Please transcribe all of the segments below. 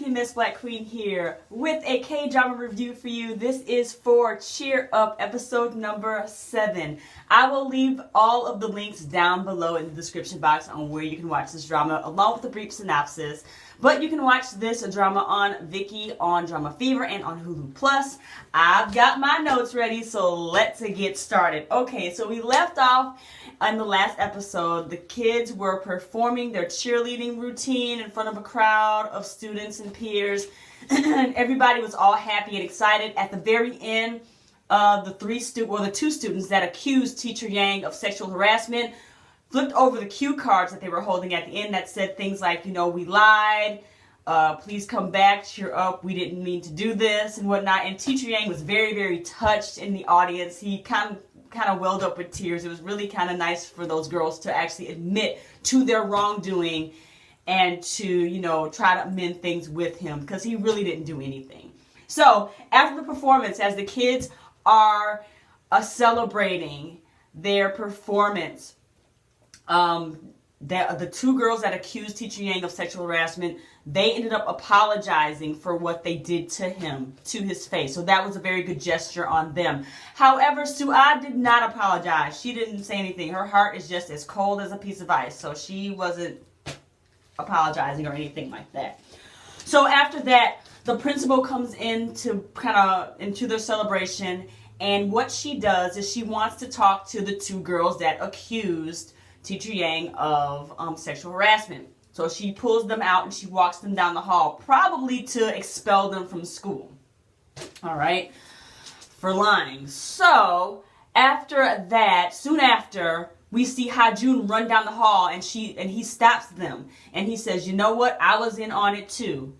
pmsblackqueen here with a K-drama review for you. This is for Cheer Up episode number 7. I will leave all of the links down below in the description box on where you can watch this drama along with a brief synopsis. But you can watch this drama on Viki, on Dramafever, and on Hulu Plus. I've got my notes ready, so let's get started. Okay, so we left off in the last episode. The kids were performing their cheerleading routine in front of a crowd of students and peers. And everybody was all happy and excited. At the very end, the two students that accused Teacher Yang of sexual harassment flipped over the cue cards that they were holding at the end that said things like, you know, we lied, please come back, cheer up, we didn't mean to do this, and whatnot. And Teacher Yang was very, very touched in the audience. He kind of welled up with tears. It was really kind of nice for those girls to actually admit to their wrongdoing and to, you know, try to amend things with him, because he really didn't do anything. So after the performance, as the kids are celebrating their performance, the two girls that accused Teacher Yang of sexual harassment, they ended up apologizing for what they did to him, to his face. So that was a very good gesture on them. However, Soo-ah did not apologize. She didn't say anything. Her heart is just as cold as a piece of ice. So she wasn't apologizing or anything like that. So after that, the principal comes into their celebration, and what she does is she wants to talk to the two girls that accused Teacher Yang of sexual harassment. So she pulls them out and she walks them down the hall, probably to expel them from school. All right, for lying. So after that, soon after, we see Jung run down the hall, and he stops them and he says, "You know what? I was in on it too."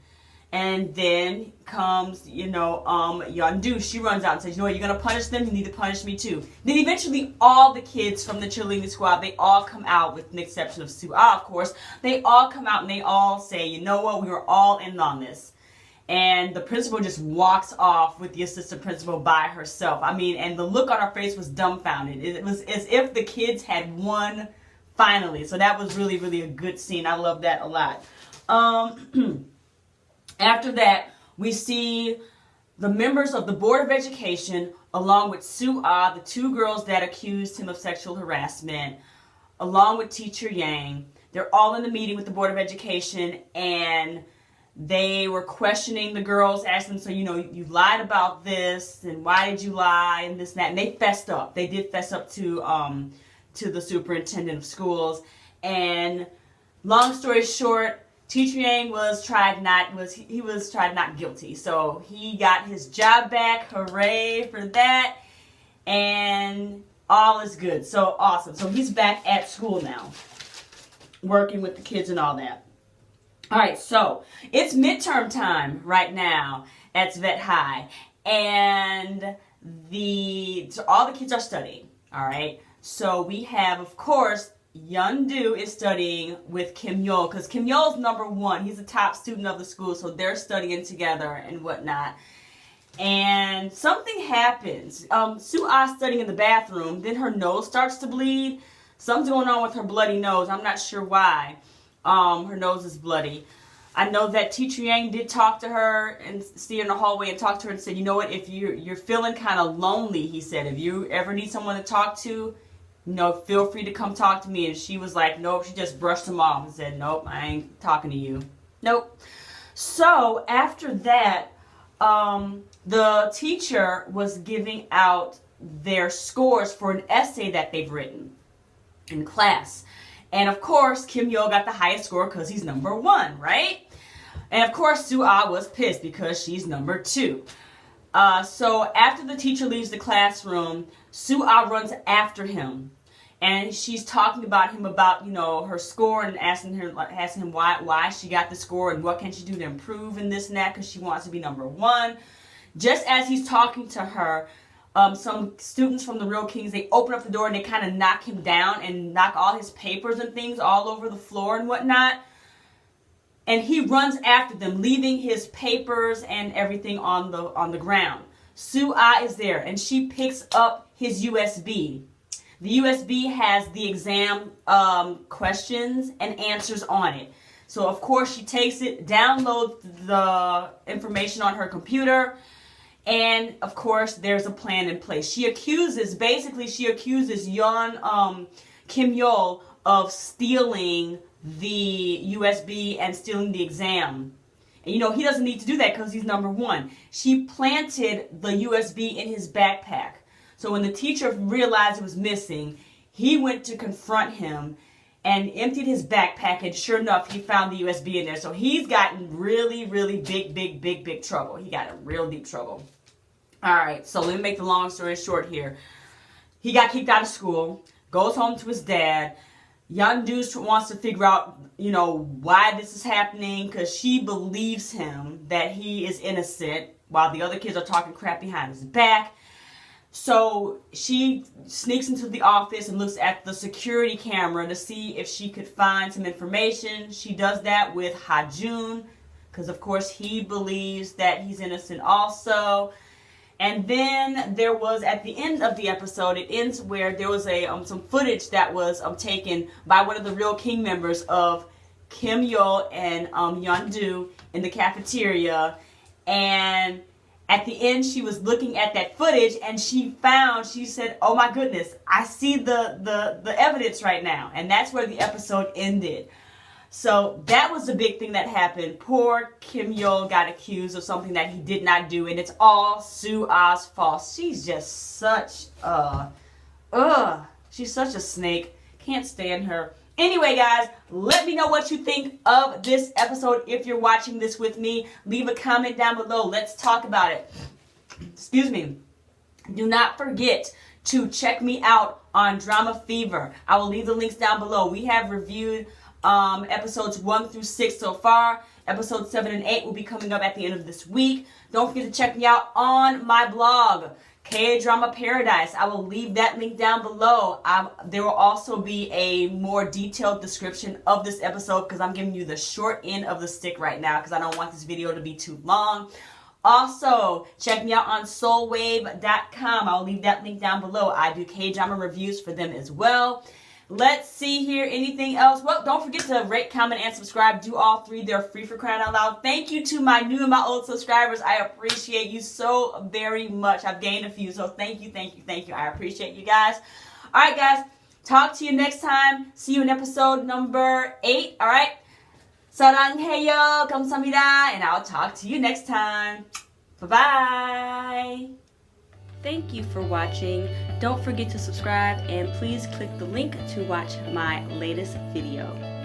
And then comes, you know, Yeon-do. She runs out and says, "You know what, you're going to punish them, you need to punish me too." Then eventually all the kids from the cheerleading squad, they all come out, with the exception of Soo-ah, of course. They all come out and they all say, "You know what, we were all in on this." And the principal just walks off with the assistant principal by herself. I mean, and the look on her face was dumbfounded. It was as if the kids had won finally. So that was really, really a good scene. I love that a lot. After that, we see the members of the Board of Education, along with Soo-ah, the two girls that accused him of sexual harassment, along with Teacher Yang. They're all in the meeting with the Board of Education, and they were questioning the girls, asking them, "So, you know, you lied about this, and why did you lie, and this and that." And they fessed up. They did fess up to the superintendent of schools. And long story short, Teacher Yang was tried not guilty. So he got his job back. Hooray for that. And all is good. So awesome. So he's back at school now, working with the kids and all that. All right, so it's midterm time right now at Vet High, and all the kids are studying. All right, so we have, of course, Yeon-do is studying with Kim Yeol, because Kim Yeol's #1. He's the top student of the school, so they're studying together and whatnot. And something happens. Soo-ah studying in the bathroom, then her nose starts to bleed. Something's going on with her bloody nose. I'm not sure why. Her nose is bloody. I know that Teacher Yang did talk to her and see her in the hallway and talk to her and said, "You know what, if you're feeling kind of lonely," he said, "if you ever need someone to talk to, you know, feel free to come talk to me." And she was like, nope. She just brushed him off and said, "Nope, I ain't talking to you. Nope." So after that, the teacher was giving out their scores for an essay that they've written in class. And of course, Kim Yeol got the highest score because he's #1, right? And of course, Soo-ah was pissed because she's #2. So after the teacher leaves the classroom, Soo-ah runs after him. And she's talking about him, about, you know, her score, and asking him why she got the score and what can she do to improve and this and that, because she wants to be #1. Just as he's talking to her, some students from the Real Kings, they open up the door and they kind of knock him down and knock all his papers and things all over the floor and whatnot. And he runs after them, leaving his papers and everything on the ground. Soo-ah is there, and she picks up his USB. The USB has the exam questions and answers on it. So of course she takes it, downloads the information on her computer, and of course there's a plan in place. She accuses Kim Yeol of stealing the USB and stealing the exam. And you know, he doesn't need to do that because he's number one. She planted the USB in his backpack. So when the teacher realized it was missing, he went to confront him and emptied his backpack, and sure enough, he found the USB in there. So he's gotten really, really big trouble. He got in real deep trouble. All right, so let me make the long story short here. He got kicked out of school, goes home to his dad. Yeon-do wants to figure out, you know, why this is happening, because she believes him that he is innocent while the other kids are talking crap behind his back. So she sneaks into the office and looks at the security camera to see if she could find some information. She does that with Jung, because of course he believes that he's innocent also. And then there was, at the end of the episode, it ends where there was some footage that was taken by one of the real King members of Kim Yeol and Yeon-do in the cafeteria. And at the end, she was looking at that footage, and she said, "Oh my goodness, I see the evidence right now." And that's where the episode ended. So that was the big thing that happened. Poor Kim Yeol got accused of something that he did not do, and it's all Soo-ah's fault. She's just such she's such a snake. Can't stand her. Anyway, guys, let me know what you think of this episode. If you're watching this with me, leave a comment down below. Let's talk about it. Excuse me. Do not forget to check me out on Dramafever. I will leave the links down below. We have reviewed episodes 1 through 6 so far. Episodes 7 and 8 will be coming up at the end of this week. Don't forget to check me out on my blog, K-Drama Paradise. I will leave that link down below. There will also be a more detailed description of this episode, because I'm giving you the short end of the stick right now because I don't want this video to be too long. Also, check me out on soulwave.com. I'll leave that link down below. I do K-Drama reviews for them as well. Let's see here. Anything else? Well, don't forget to rate, comment, and subscribe. Do all three. They're free for crying out loud. Thank you to my new and my old subscribers. I appreciate you so very much. I've gained a few, so thank you. I appreciate you guys. All right, guys. Talk to you next time. See you in episode number 8. All right. 사랑해요. 감사합니다. And I'll talk to you next time. Bye-bye. Thank you for watching. Don't forget to subscribe, and please click the link to watch my latest video.